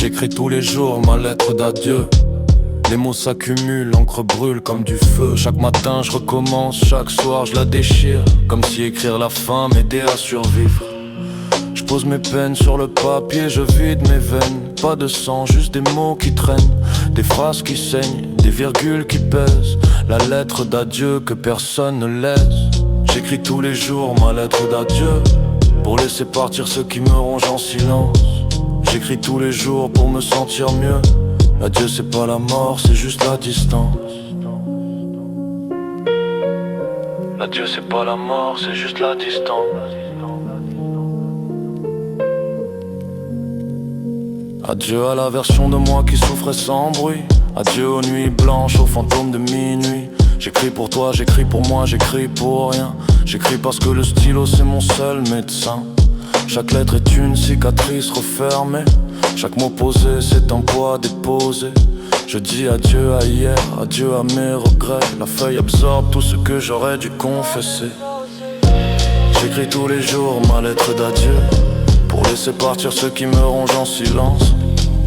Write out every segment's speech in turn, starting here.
J'écris tous les jours ma lettre d'adieu. Les mots s'accumulent, l'encre brûle comme du feu. Chaque matin je recommence, chaque soir je la déchire. Comme si écrire la fin m'aidait à survivre. Je pose mes peines sur le papier, je vide mes veines. Pas de sang, juste des mots qui traînent. Des phrases qui saignent, des virgules qui pèsent. La lettre d'adieu que personne ne laisse. J'écris tous les jours ma lettre d'adieu, pour laisser partir ceux qui me rongent en silence. J'écris tous les jours pour me sentir mieux. L'adieu c'est pas la mort, c'est juste la distance. L'adieu c'est pas la mort, c'est juste la distance. Adieu à la version de moi qui souffrait sans bruit. Adieu aux nuits blanches, aux fantômes de minuit. J'écris pour toi, j'écris pour moi, j'écris pour rien. J'écris parce que le stylo c'est mon seul médecin. Chaque lettre est une cicatrice refermée. Chaque mot posé c'est un poids déposé. Je dis adieu à hier, adieu à mes regrets. La feuille absorbe tout ce que j'aurais dû confesser. J'écris tous les jours ma lettre d'adieu, pour laisser partir ceux qui me rongent en silence.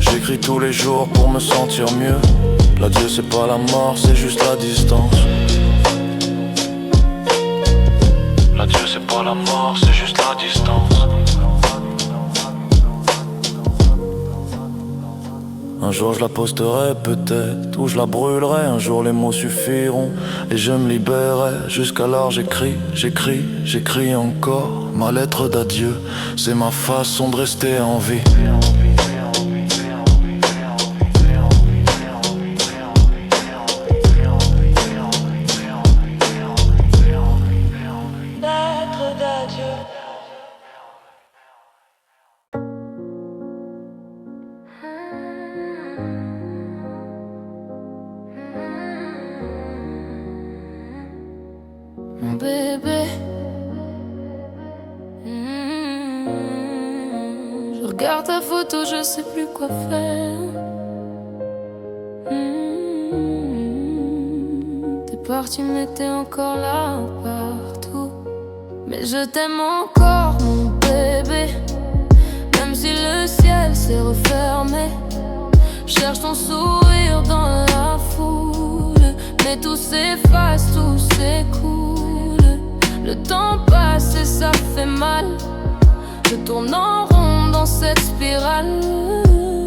J'écris tous les jours pour me sentir mieux. L'adieu c'est pas la mort, c'est juste la distance. L'adieu c'est pas la mort, c'est juste la distance. Un jour je la posterai peut-être, ou je la brûlerai. Un jour les mots suffiront et je me libérerai. Jusqu'alors j'écris, j'écris, j'écris encore. Ma lettre d'adieu, c'est ma façon de rester en vie. Mon bébé, je regarde ta photo, je sais plus quoi faire. T'es parti mais t'es encore là partout. Mais je t'aime encore mon bébé, même si le ciel s'est refermé. Cherche ton sourire dans la foule, mais tout s'efface, tout s'écoule. Le temps passe et ça fait mal. Je tourne en rond dans cette spirale.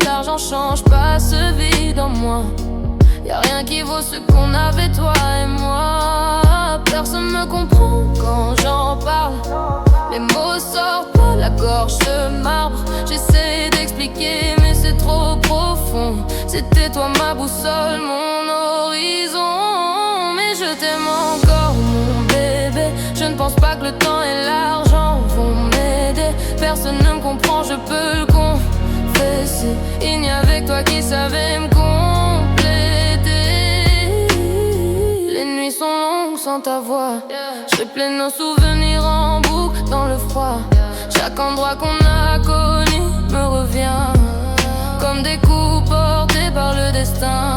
L'argent change pas ce vide en moi. Y'a rien qui vaut ce qu'on avait toi et moi. Personne me comprend quand j'en parle. Les mots sortent pas, la gorge de marbre. J'essaie d'expliquer mais c'est trop profond. C'était toi ma boussole, mon horizon. Mais je t'aime encore mon bébé. Je ne pense pas que le temps et l'argent vont m'aider. Personne ne me comprend, je peux le confesser. Il n'y avait que toi qui savais me compléter. Les nuits sont longues sans ta voix. Je replay nos souvenirs en boucle dans le froid. Chaque endroit qu'on a connu me revient comme des coups portés par le destin.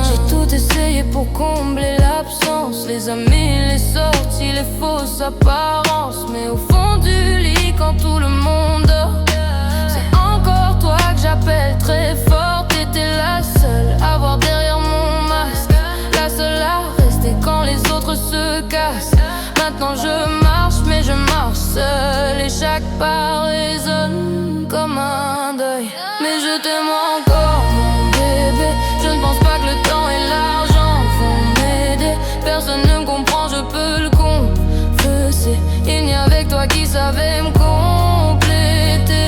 J'ai tout essayé pour combler l'absence. Les amis, les sorties, les fausses apparences. Mais au fond du lit quand tout le monde dort, c'est encore toi que j'appelle très fort. T'étais la seule à voir derrière mon masque, la seule à rester quand les autres se cassent. Maintenant je marche mais je marche seule, et chaque pas résonne comme un deuil. Mais je t'aime encore mon bébé. Je ne pense pas que le temps et l'argent vont m'aider. Personne ne me comprend, je peux le confesser. Il n'y a avec toi qui savait me compléter.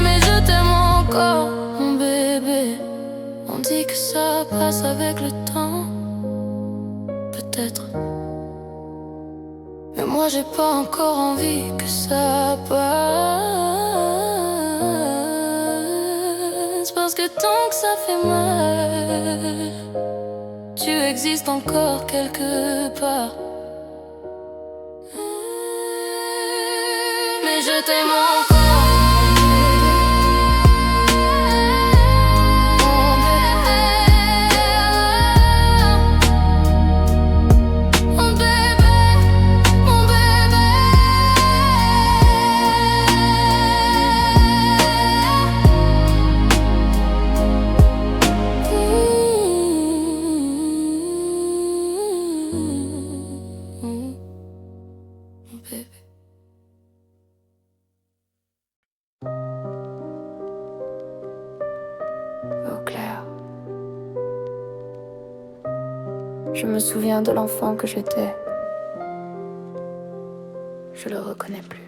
Mais je t'aime encore mon bébé. On dit que ça passe avec le temps, peut-être. Mais moi j'ai pas encore envie que ça passe. Parce que tant que ça fait mal, tu existes encore quelque part. Mais je t'aime encore. Je me souviens de l'enfant que j'étais. Je le reconnais plus.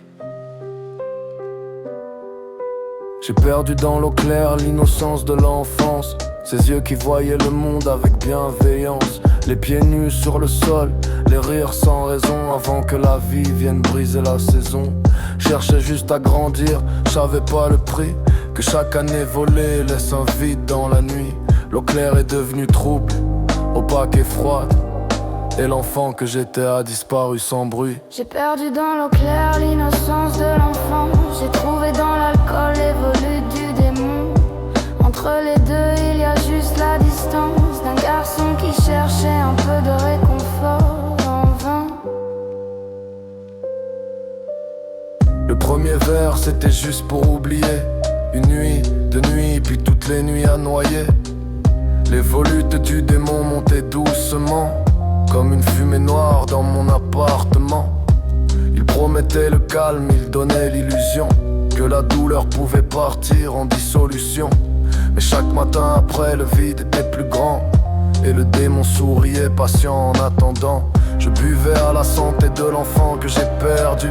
J'ai perdu dans l'eau claire l'innocence de l'enfance. Ces yeux qui voyaient le monde avec bienveillance. Les pieds nus sur le sol, les rires sans raison. Avant que la vie vienne briser la saison. Cherchais juste à grandir, j'avais pas le prix. Que chaque année volée laisse un vide dans la nuit. L'eau claire est devenue trouble, opaque et froide. Et l'enfant que j'étais a disparu sans bruit. J'ai perdu dans l'eau claire l'innocence de l'enfant. J'ai trouvé dans l'alcool les volutes du démon. Entre les deux il y a juste la distance d'un garçon qui cherchait un peu de réconfort en vain. Le premier verre c'était juste pour oublier. Une nuit, deux nuits, puis toutes les nuits à noyer. Les volutes du démon montaient doucement, comme une fumée noire dans mon appartement. Il promettait le calme, il donnait l'illusion que la douleur pouvait partir en dissolution. Mais chaque matin après, le vide était plus grand et le démon souriait patient en attendant. Je buvais à la santé de l'enfant que j'ai perdu,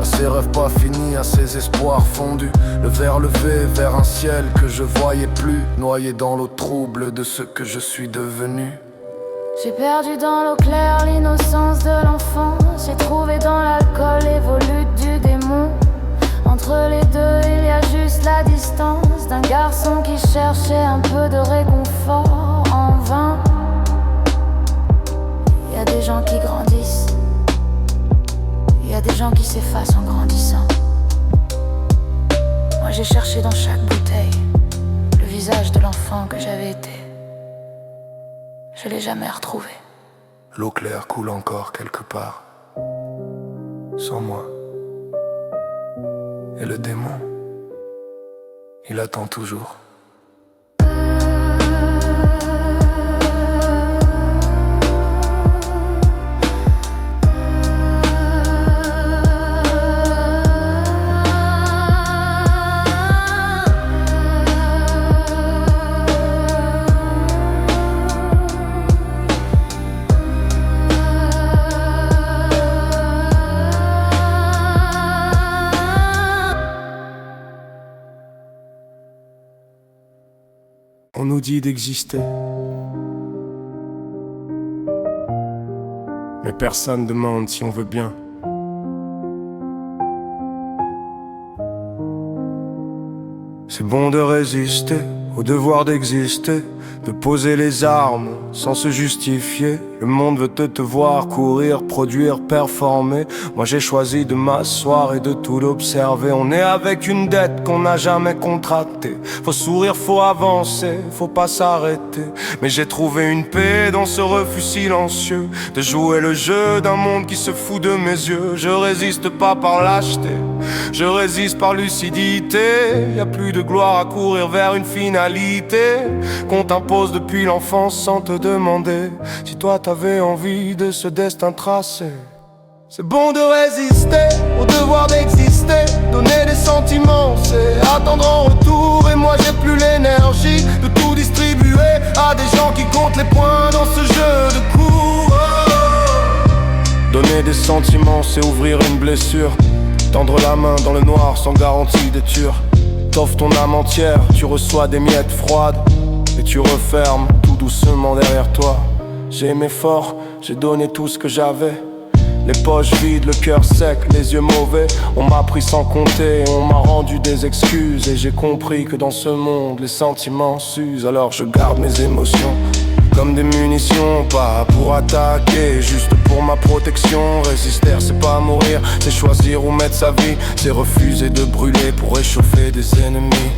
à ses rêves pas finis, à ses espoirs fondus. Le verre levé vers un ciel que je voyais plus, noyé dans l'eau trouble de ce que je suis devenu. J'ai perdu dans l'eau claire l'innocence de l'enfant. J'ai trouvé dans l'alcool les volutes du démon. Entre les deux il y a juste la distance d'un garçon qui cherchait un peu de réconfort en vain. Il y a des gens qui grandissent, il y a des gens qui s'effacent en grandissant. Moi j'ai cherché dans chaque bouteille le visage de l'enfant que j'avais été. Je l'ai jamais retrouvé. L'eau claire coule encore quelque part, sans moi. Et le démon, il attend toujours. On nous dit d'exister, mais personne demande si on veut bien. C'est bon de résister au devoir d'exister, de poser les armes sans se justifier. Le monde veut te voir courir, produire, performer. Moi j'ai choisi de m'asseoir et de tout l'observer. On est avec une dette qu'on n'a jamais contractée. Faut sourire, faut avancer, faut pas s'arrêter. Mais j'ai trouvé une paix dans ce refus silencieux de jouer le jeu d'un monde qui se fout de mes yeux. Je résiste pas par lâcheté, je résiste par lucidité. Y a plus de gloire à courir vers une finalité qu'on t'impose depuis l'enfance sans te demander si toi t'avais envie de ce destin tracé. C'est bon de résister au devoir d'exister, donner des sentiments, c'est attendre en retour. Et moi j'ai plus l'énergie de tout distribuer à des gens qui comptent les points dans ce jeu de coups. Donner des sentiments, c'est ouvrir une blessure, tendre la main dans le noir sans garantie d'éture. T'offres ton âme entière, tu reçois des miettes froides et tu refermes tout doucement derrière toi. J'ai aimé fort, j'ai donné tout ce que j'avais. Les poches vides, le cœur sec, les yeux mauvais. On m'a pris sans compter, on m'a rendu des excuses. Et j'ai compris que dans ce monde, les sentiments s'usent. Alors je garde mes émotions comme des munitions, pas pour attaquer, juste pour ma protection. Résister, c'est pas mourir, c'est choisir où mettre sa vie. C'est refuser de brûler pour réchauffer des ennemis.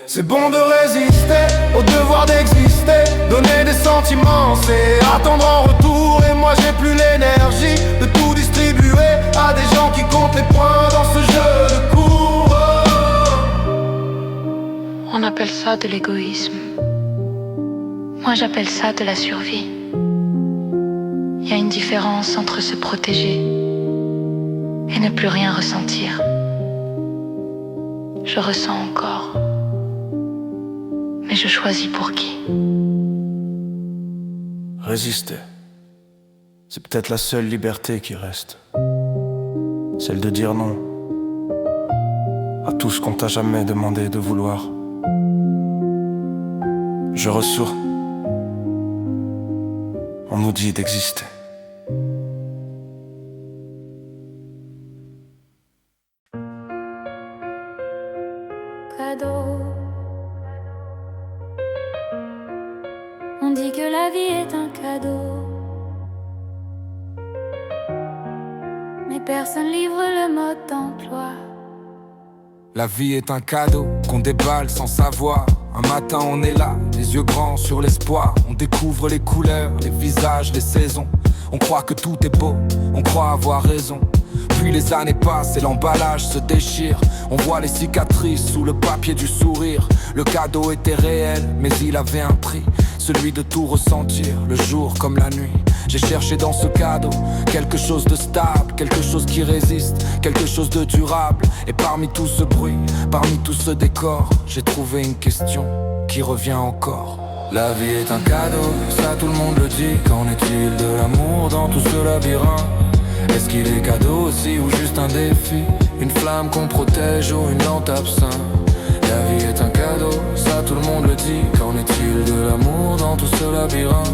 C'est bon de résister au devoir d'exister, donner des sentiments, c'est attendre en retour. Et moi j'ai plus l'énergie de tout distribuer à des gens qui comptent les points dans ce jeu de coups. On appelle ça de l'égoïsme. Moi j'appelle ça de la survie. Il y a une différence entre se protéger et ne plus rien ressentir. Je ressens encore, mais je choisis pour qui. Résister, c'est peut-être la seule liberté qui reste. Celle de dire non à tout ce qu'on t'a jamais demandé de vouloir. Je ressours. On nous dit d'exister. Cadeau. On dit que la vie est un cadeau, mais personne livre le mode d'emploi. La vie est un cadeau qu'on déballe sans savoir. Un matin on est là, les yeux grands sur l'espoir. On découvre les couleurs, les visages, les saisons. On croit que tout est beau, on croit avoir raison. Puis les années passent et l'emballage se déchire. On voit les cicatrices sous le papier du sourire. Le cadeau était réel, mais il avait un prix, celui de tout ressentir, le jour comme la nuit. J'ai cherché dans ce cadeau quelque chose de stable, quelque chose qui résiste, quelque chose de durable. Et parmi tout ce bruit, parmi tout ce décor, j'ai trouvé une question qui revient encore. La vie est un cadeau, ça tout le monde le dit. Qu'en est-il de l'amour dans tout ce labyrinthe? Est-ce qu'il est cadeau aussi ou juste un défi? Une flamme qu'on protège ou une lampe absinthe? La vie est un cadeau, ça tout le monde le dit. Qu'en est-il de l'amour dans tout ce labyrinthe?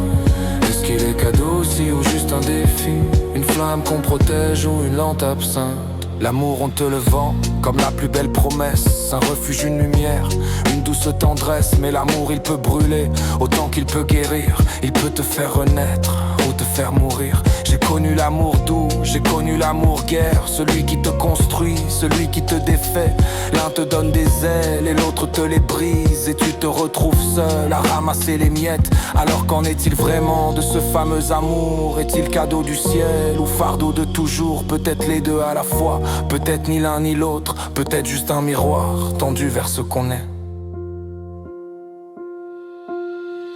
Est-ce qu'il est cadeau aussi ou juste un défi? Une flamme qu'on protège ou une lampe absinthe? L'amour on te le vend comme la plus belle promesse, un refuge, une lumière, une douce tendresse. Mais l'amour il peut brûler autant qu'il peut guérir. Il peut te faire renaître ou te faire mourir. J'ai connu l'amour doux, j'ai connu l'amour guerre. Celui qui te construit, celui qui te défait. L'un te donne des ailes et l'autre te les brise. Et tu te retrouves seul à ramasser les miettes. Alors qu'en est-il vraiment de ce fameux amour? Est-il cadeau du ciel ou fardeau de toujours? Peut-être les deux à la fois, peut-être ni l'un ni l'autre. Peut-être juste un miroir tendu vers ce qu'on est.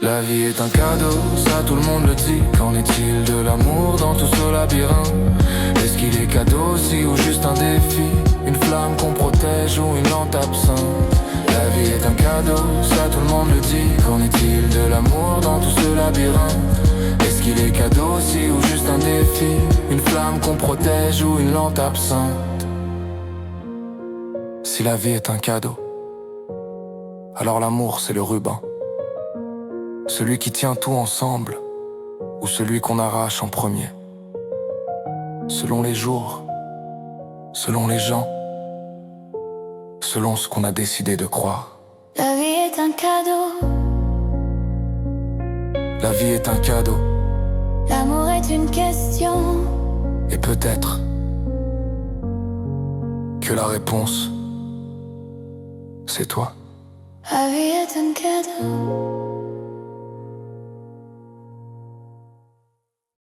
La vie est un cadeau, ça tout le monde le dit. Qu'en est-il de l'amour dans tout ce labyrinthe? Est-ce qu'il est cadeau aussi ou juste un défi? Une flamme qu'on protège ou une lampe absente? La vie est un cadeau, ça tout le monde le dit. Qu'en est-il de l'amour dans tout ce labyrinthe? Est-ce qu'il est cadeau aussi ou juste un défi? Une flamme qu'on protège ou une lampe absente? Si la vie est un cadeau, alors l'amour c'est le ruban. Celui qui tient tout ensemble, ou celui qu'on arrache en premier. Selon les jours, selon les gens, selon ce qu'on a décidé de croire. La vie est un cadeau. La vie est un cadeau. L'amour est une question. Et peut-être que la réponse, c'est toi. La vie est un cadeau.